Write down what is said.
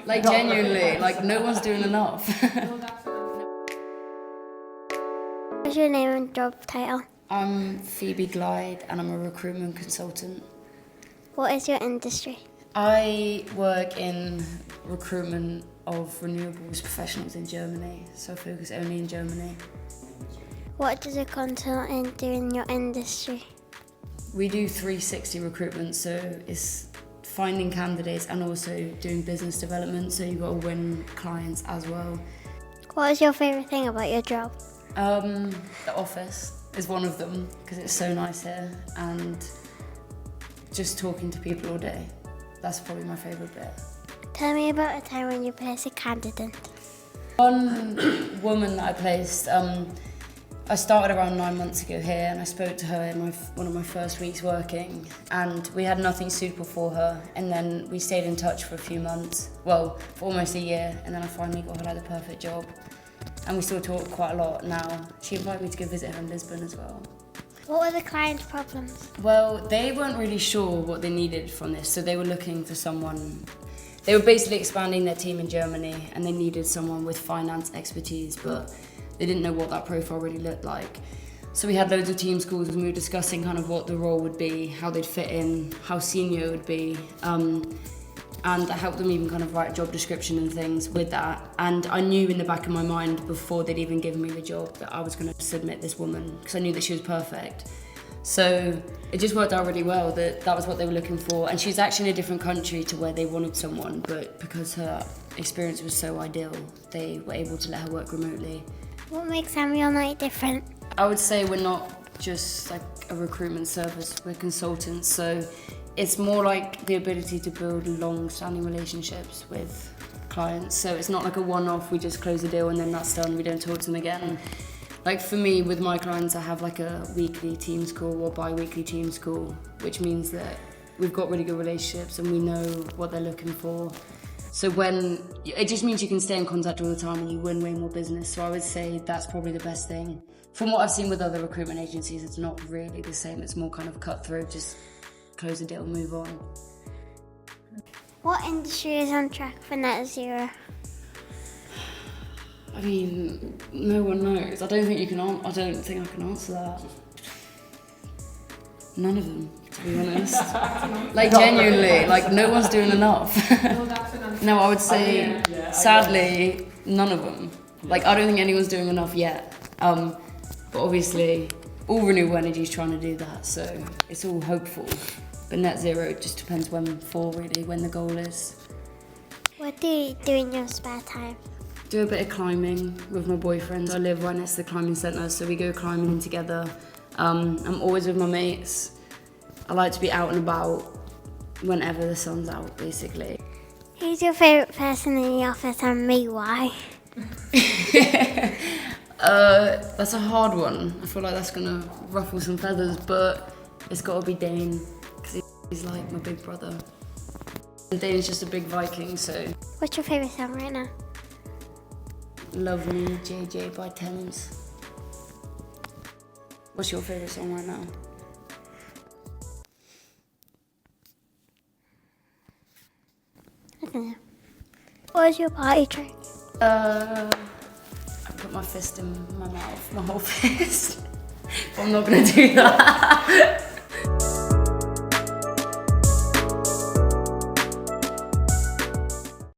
Like genuinely, like no one's doing enough. What's your name and job title? I'm Phoebe Glide and I'm a recruitment consultant. What is your industry? I work in recruitment of renewables professionals in Germany, so I focus only in Germany. What does a consultant do in your industry? We do 360 recruitment, so it's finding candidates and also doing business development, so you've got to win clients as well. What is your favourite thing about your job? The office is one of them because it's so nice here, and just talking to people all day. That's probably my favourite bit. Tell me about a time when you placed a candidate. One woman that I placed, I started around 9 months ago here, and I spoke to her in one of my first weeks working, and we had nothing suitable for her, and then we stayed in touch for a few months, well, for almost a year, and then I finally got her like the perfect job, and we still talk quite a lot now. She invited me to go visit her in Lisbon as well. What were the client's problems? Well, they weren't really sure what they needed from this, so they were looking for someone. They were basically expanding their team in Germany, and they needed someone with finance expertise, but they didn't know what that profile really looked like. So we had loads of team calls and we were discussing kind of what the role would be, how they'd fit in, how senior it would be, and I helped them even kind of write a job description and things with that. And I knew in the back of my mind before they'd even given me the job that I was going to submit this woman because I knew that she was perfect. So it just worked out really well that was what they were looking for. And she's actually in a different country to where they wanted someone, but because her experience was so ideal, they were able to let her work remotely. What makes Samuel Night different? I would say we're not just like a recruitment service, we're consultants, so it's more like the ability to build long-standing relationships with clients. So it's not like a one-off, we just close the deal and then that's done, we don't talk to them again. Like for me, with my clients, I have like a weekly Teams call or bi-weekly Teams call, which means that we've got really good relationships and we know what they're looking for. So it just means you can stay in contact all the time and you win way more business. So I would say that's probably the best thing. From what I've seen with other recruitment agencies, it's not really the same. It's more kind of cutthroat, just close the deal and move on. What industry is on track for net zero? I mean, no one knows. I don't think I can answer that. None of them, to be honest. Like genuinely, like no one's doing enough. No, I would say, sadly, none of them. Like I don't think anyone's doing enough yet. But obviously, all renewable energy is trying to do that, so it's all hopeful. But net zero just depends when the goal is. What do you do in your spare time? Do a bit of climbing with my boyfriend. I live right next to the climbing centre, so we go climbing together. I'm always with my mates. I like to be out and about whenever the sun's out, basically. Who's your favourite person in the office and me, why? That's a hard one. I feel like that's gonna ruffle some feathers, but it's gotta be Dane, because he's like my big brother. And Dane's just a big Viking, so. What's your favourite song right now? Love Me, JJ by Thames. What's your favourite song right now? I don't know. What is your party trick? I put my fist in my mouth, my whole fist. But I'm not gonna do that.